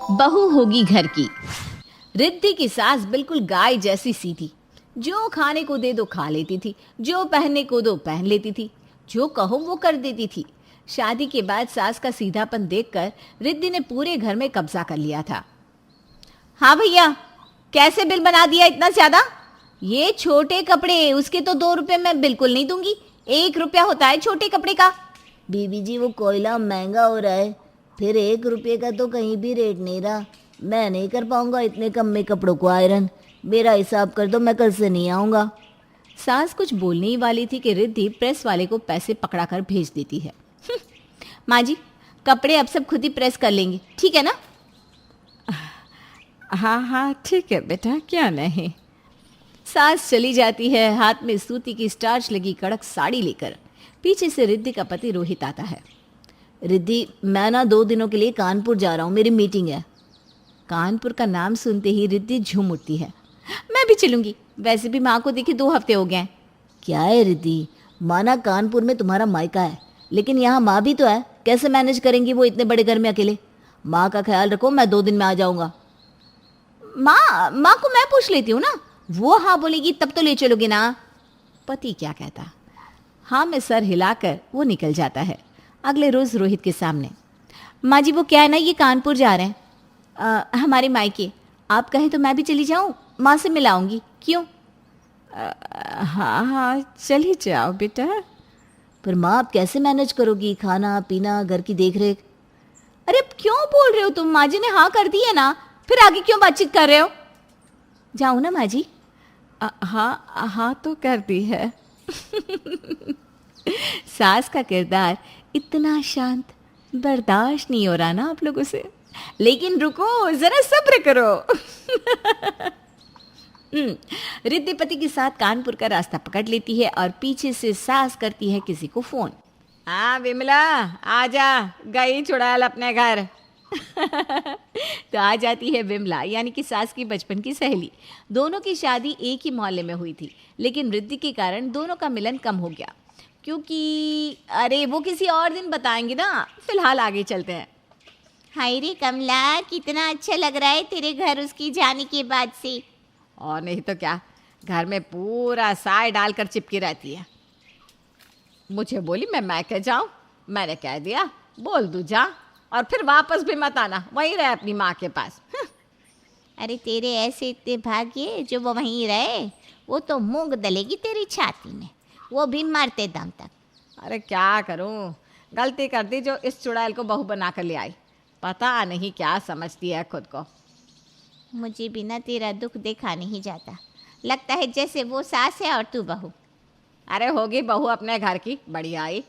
बहू होगी घर की। रिद्धि की सास बिल्कुल गाय जैसी सीधी। जो खाने को दे दो खा लेती थी, जो पहनने को दो पहन लेती थी, जो कहो वो कर देती थी। शादी के बाद सास का सीधापन देखकर रिद्धि ने पूरे घर में कब्जा कर लिया था। हाँ भैया, कैसे बिल बना दिया इतना ज्यादा? ये छोटे कपड़े, उसके तो 2 रुपए मैं बिल्कुल नहीं दूंगी। 1 रुपया होता है छोटे कपड़े का। बीबी जी वो कोयला महंगा हो रहा है, फिर 1 रुपये का तो कहीं भी रेट नहीं रहा। मैं नहीं कर पाऊंगा इतने कम में कपड़ों को आयरन। मेरा हिसाब कर दो, मैं कल से नहीं आऊंगा। सास कुछ बोलने ही वाली थी कि रिद्धि प्रेस वाले को पैसे पकड़ा कर भेज देती है। माँ जी, कपड़े अब सब खुद ही प्रेस कर लेंगे, ठीक है ना? हाँ हाँ ठीक है बेटा, क्या नहीं। सास चली जाती है, हाथ में सूती की स्टार्च लगी कड़क साड़ी लेकर। पीछे से रिद्धि का पति रोहित आता है। रिद्धि, मैं ना 2 दिनों के लिए कानपुर जा रहा हूँ, मेरी मीटिंग है। कानपुर का नाम सुनते ही रिद्धि झूम उठती है। मैं भी चलूंगी, वैसे भी माँ को देखे 2 हफ्ते हो गए हैं। क्या है रिद्धि, माना कानपुर में तुम्हारा मायका है, लेकिन यहाँ माँ भी तो है। कैसे मैनेज करेंगी वो इतने बड़े घर में अकेले? माँ का ख्याल रखो, मैं 2 दिन में आ जाऊँगा। माँ को मैं पूछ लेती हूँ ना, वो हाँ बोलेगी तब तो ले चलोगे ना। पति क्या कहता, हाँ में सर हिलाकर वो निकल जाता है। अगले रोज रोहित के सामने, माँ जी वो क्या है ना, ये कानपुर जा रहे हैं हमारे मायके। आप कहें तो मैं भी चली जाऊँ, माँ से मिलाऊंगी। क्यों? हाँ हाँ चल ही जाओ बेटा। पर माँ आप कैसे मैनेज करोगी, खाना पीना, घर की देख रेख? अरे अब क्यों बोल रहे हो तुम? माँ जी ने हाँ कर दी है ना, फिर आगे क्यों बातचीत कर रहे हो? जाऊँ ना माँ जी? हाँ हाँ तो कर दी है। सास का किरदार इतना शांत, बर्दाश्त नहीं हो रहा ना आप लोगों से। लेकिन रुको, जरा सब्र करो। रिद्धि पति के साथ कानपुर का रास्ता पकड़ लेती है और पीछे से सास करती है किसी को फोन। हाँ विमला, आजा, गई चुड़ैल अपने घर। तो आ जाती है विमला, यानी कि सास की बचपन की सहेली। दोनों की शादी एक ही मोहल्ले में हुई थी, लेकिन रिद्धि के कारण दोनों का मिलन कम हो गया। क्योंकि अरे वो किसी और दिन बताएंगे ना, फिलहाल आगे चलते हैं। हाय रे कमला, कितना अच्छा लग रहा है तेरे घर उसकी जाने के बाद से। और नहीं तो क्या, घर में पूरा साय डालकर चिपकी रहती है। मुझे बोली मैं मैके जाऊं, मैंने कह दिया बोल दूं जा, और फिर वापस भी मत आना, वहीं रहे अपनी माँ के पास। अरे तेरे ऐसे इतने भाग्य जो वो वहीं रहे, वो तो मूंग दलेगी तेरी छाती में, वो भी मरते दम तक। अरे क्या करूं, गलती कर दी जो इस चुड़ैल को बहू बना कर ले आई। पता नहीं क्या समझती है खुद को। मुझे बिना तेरा दुख देखा नहीं जाता, लगता है जैसे वो सास है और तू बहू। अरे होगी बहू अपने घर की, बढ़िया आई।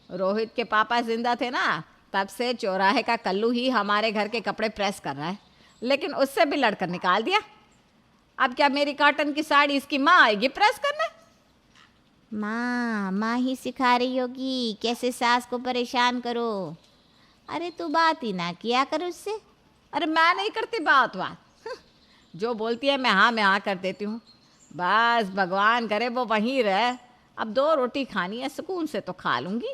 रोहित के पापा जिंदा थे ना, तब से चौराहे का कल्लू ही हमारे घर के कपड़े प्रेस कर रहा है, लेकिन उससे भी लड़कर निकाल दिया। अब क्या मेरी कॉटन की साड़ी इसकी माँ आएगी प्रेस करने? माँ ही सिखा रही होगी कैसे सास को परेशान करो। अरे तू बात ही ना किया कर उससे। अरे मैं नहीं करती बात। जो बोलती है मैं हाँ कर देती हूँ। बस भगवान करे वो वहीं रहे। अब 2 रोटी खानी है, सुकून से तो खा लूँगी।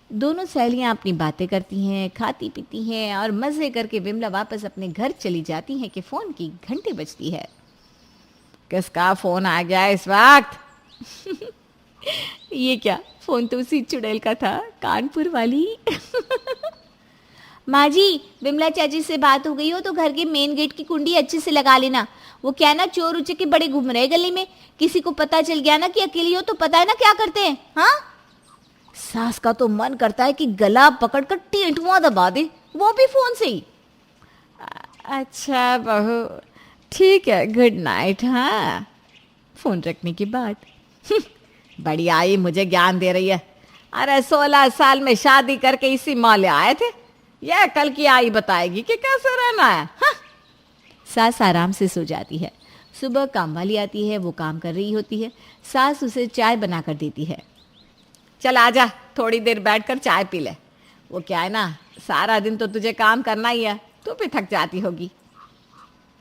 दोनों सहेलियां अपनी बातें करती हैं, खाती पीती हैं और मज़े करके विमला वापस अपने घर चली जाती हैं कि फ़ोन की घंटी बजती है। किसका फ़ोन आ गया इस वक्त? ये क्या, फ़ोन तो उसी चुड़ैल का था, कानपुर वाली। माँ जी, विमला चाची से बात हो गई हो तो घर के मेन गेट की कुंडी अच्छे से लगा लेना। वो क्या ना, चोर उचक्के बड़े घूम रहे गली में, किसी को पता चल गया ना कि अकेली हो तो पता है ना क्या करते हैं। हाँ, सास का तो मन करता है कि गला पकड़कर टेंटुआ दबा दे, वो भी फोन से ही। अच्छा बहू, ठीक है, गुड नाइट। हाँ, फ़ोन रखने के बाद बढ़िया आई, मुझे ज्ञान दे रही है। अरे 16 साल में शादी करके इसी मोहल्ले आए थे, यह कल की आई बताएगी कि कैसे रहना है। हाँ। सास आराम से सो जाती है। सुबह काम वाली आती है, वो काम कर रही होती है। सास उसे चाय बना कर देती है। चल आजा, थोड़ी देर बैठकर चाय पी ले। वो क्या है ना, सारा दिन तो तुझे काम करना ही है, तू भी थक जाती होगी।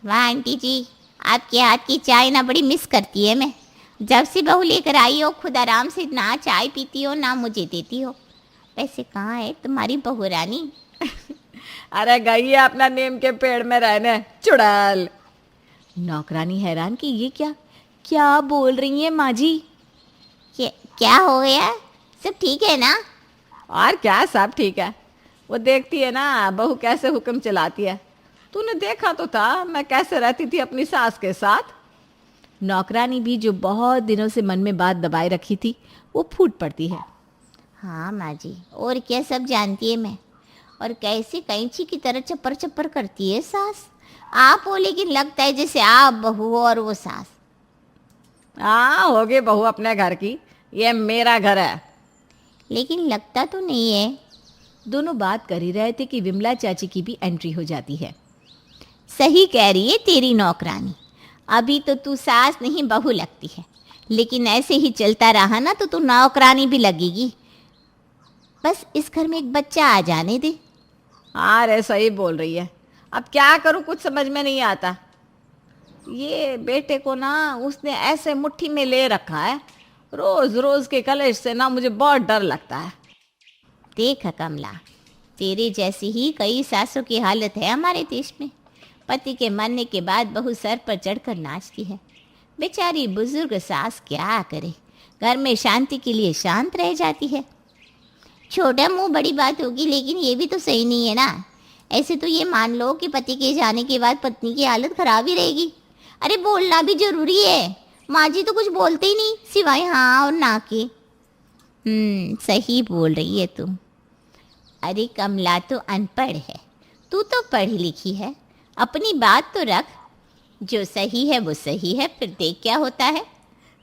वाह आंटी जी, आपके हाथ की चाय ना बड़ी मिस करती है मैं। जब से बहू लेकर आई हो, खुद आराम से ना चाय पीती हो ना मुझे देती हो। वैसे कहाँ है तुम्हारी बहू रानी? अरे गई है अपना नीम के पेड़ में रहने, चुड़ैल। नौकरानी हैरान कि ये क्या क्या बोल रही है माँ जी। क्या हो गया? सब ठीक है ना? और क्या, सब ठीक है। वो देखती है ना बहू कैसे हुक्म चलाती है। तूने देखा तो था मैं कैसे रहती थी अपनी सास के साथ। नौकरानी भी जो बहुत दिनों से मन में बात दबाए रखी थी वो फूट पड़ती है। हाँ माँ जी, और क्या सब जानती है मैं। और कैसे कैंची की तरह चप्पर चप्पर करती है सास। आप हो लेकिन लगता है जैसे आप बहू हो और वो सास। हाँ, होगी बहू अपने घर की, ये मेरा घर है। लेकिन लगता तो नहीं है। दोनों बात कर ही रहे थे कि विमला चाची की भी एंट्री हो जाती है। सही कह रही है तेरी नौकरानी। अभी तो तू सास नहीं बहू लगती है, लेकिन ऐसे ही चलता रहा ना तो तू नौकरानी भी लगेगी। बस इस घर में एक बच्चा आ जाने दे। अरे सही बोल रही है। अब क्या करूं, कुछ समझ में नहीं आता। ये बेटे को ना उसने ऐसे मुट्ठी में ले रखा है, रोज रोज के कलेश से ना मुझे बहुत डर लगता है। देख कमला, तेरे जैसी ही कई सासों की हालत है हमारे देश में। पति के मरने के बाद बहू सर पर चढ़कर नाचती है। बेचारी बुजुर्ग सास क्या करे, घर में शांति के लिए शांत रह जाती है। छोटा मुंह बड़ी बात होगी, लेकिन ये भी तो सही नहीं है ना। ऐसे तो ये मान लो कि पति के जाने के बाद पत्नी की हालत खराब ही रहेगी। अरे बोलना भी जरूरी है। माँ जी तो कुछ बोलते ही नहीं सिवाय हाँ और ना के। सही बोल रही है तुम। अरे कमला तो अनपढ़ है, तू तो पढ़ी लिखी है। अपनी बात तो रख, जो सही है वो सही है, फिर देख क्या होता है।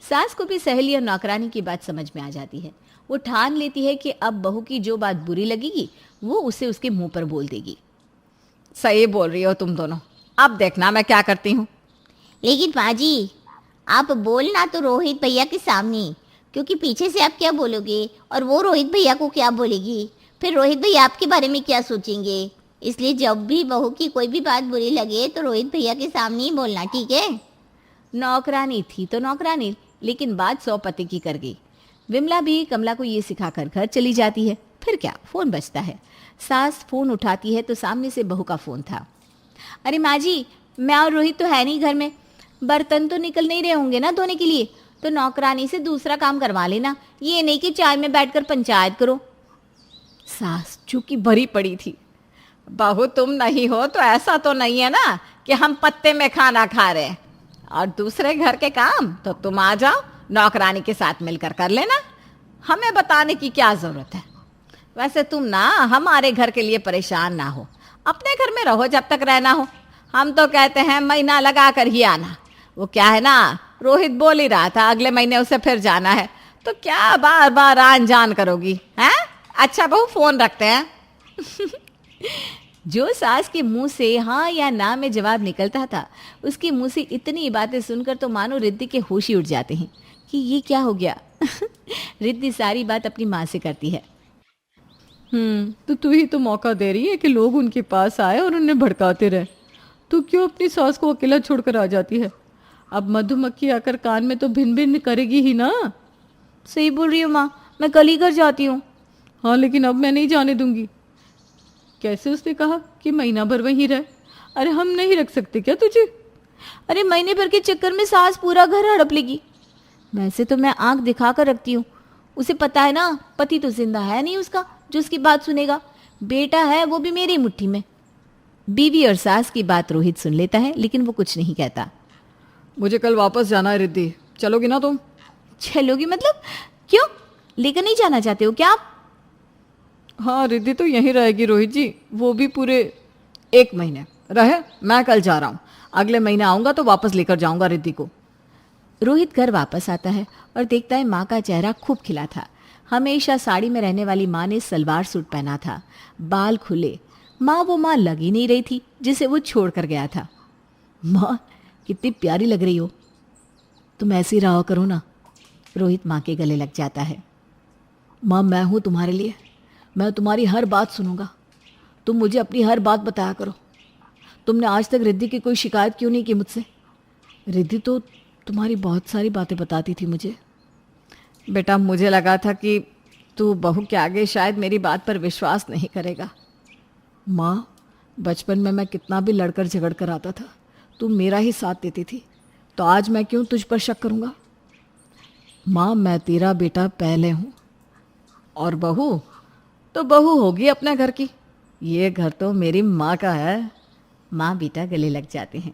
सास को भी सहेली और नौकरानी की बात समझ में आ जाती है। वो ठान लेती है कि अब बहू की जो बात बुरी लगेगी वो उसे उसके मुंह पर बोल देगी। सही बोल रही हो तुम दोनों। अब देखना मैं क्या करती हूँ। लेकिन माँ जी, आप बोलना तो रोहित भैया के सामने, क्योंकि पीछे से आप क्या बोलोगे और वो रोहित भैया को क्या बोलेगी, फिर रोहित भैया आपके बारे में क्या सोचेंगे। इसलिए जब भी बहू की कोई भी बात बुरी लगे तो रोहित भैया के सामने ही बोलना, ठीक है। नौकरानी थी तो नौकरानी, लेकिन बात 100 पति की कर गई। विमला भी कमला को ये सिखाकर घर चली जाती है। फिर क्या, फोन बजता है। सास फोन उठाती है तो सामने से बहू का फोन था। अरे माँ जी, मैं और रोहित तो है नहीं घर में। बर्तन तो निकल नहीं रहे होंगे ना धोने के लिए, तो नौकरानी से दूसरा काम करवा लेना, ये नहीं कि चाय में बैठकर पंचायत करो। सास चूंकि भरी पड़ी थी, बहू तुम नहीं हो तो ऐसा तो नहीं है ना कि हम पत्ते में खाना खा रहे हैं, और दूसरे घर के काम तो तुम आ जाओ नौकरानी के साथ मिलकर कर लेना। हमें बताने की क्या जरूरत है। वैसे तुम ना हमारे घर के लिए परेशान ना हो, अपने घर में रहो जब तक रहना हो। हम तो कहते हैं महीना लगा कर ही आना। वो क्या है ना, रोहित बोल ही रहा था अगले महीने उसे फिर जाना है, तो क्या बार बार आन जान करोगी हैं। अच्छा बहू, फोन रखते हैं। जो सास के मुंह से हाँ या ना में जवाब निकलता था, उसके मुंह से इतनी बातें सुनकर तो मानो रिद्धि के होश ही उड़ जाते हैं कि ये क्या हो गया। रिद्धि सारी बात अपनी माँ से करती है। तो तू ही तो मौका दे रही है कि लोग उनके पास आए और उन्हें भड़काते रहे। तू क्यों अपनी सास को अकेला छोड़कर आ जाती है। अब मधुमक्खी आकर कान में तो भिन भिन करेगी ही ना। सही बोल रही हो माँ, मैं कल ही घर जाती हूँ। हाँ, लेकिन अब मैं नहीं जाने दूंगी। कैसे उसने कहा कि महीना भर वहीं रहे। अरे हम नहीं रख सकते क्या तुझे। अरे महीने भर के चक्कर में सास पूरा घर हड़प लेगी। वैसे तो मैं आंख दिखा कर रखती हूँ, उसे पता है ना पति तो जिंदा है नहीं उसका जो उसकी बात सुनेगा। बेटा है वो भी मेरी मुट्ठी में। बीवी और सास की बात रोहित सुन लेता है, लेकिन वो कुछ नहीं कहता। मुझे कल वापस जाना है रिद्धि, चलोगी ना तुम। चलोगी मतलब क्यों, लेकर नहीं जाना चाहते हो क्या आप। हाँ, रिद्धि तो यहीं रहेगी रोहित जी, वो भी पूरे 1 महीने रहे। मैं कल जा रहा हूँ, अगले महीने आऊंगा तो वापस लेकर जाऊंगा रिद्धि को। रोहित घर वापस आता है और देखता है माँ का चेहरा खूब खिला था। हमेशा साड़ी में रहने वाली माँ ने सलवार सूट पहना था, बाल खुले। माँ वो माँ लग ही नहीं रही थी जिसे वो छोड़ कर गया था। माँ कितनी प्यारी लग रही हो, तुम ऐसी रहा करो ना। रोहित माँ के गले लग जाता है। माँ मैं हूँ तुम्हारे लिए, मैं तुम्हारी हर बात सुनूंगा, तुम मुझे अपनी हर बात बताया करो। तुमने आज तक रिद्धि की कोई शिकायत क्यों नहीं की मुझसे। रिद्धि तो तुम्हारी बहुत सारी बातें बताती थी मुझे। बेटा मुझे लगा था कि तू बहू के आगे शायद मेरी बात पर विश्वास नहीं करेगा। माँ बचपन में मैं कितना भी लड़कर झगड़ कर आता था, तू मेरा ही साथ देती थी, तो आज मैं क्यों तुझ पर शक करूँगा? माँ, मैं तेरा बेटा पहले हूँ, और बहू तो बहू होगी अपने घर की। ये घर तो मेरी माँ का है। माँ बेटा गले लग जाते हैं।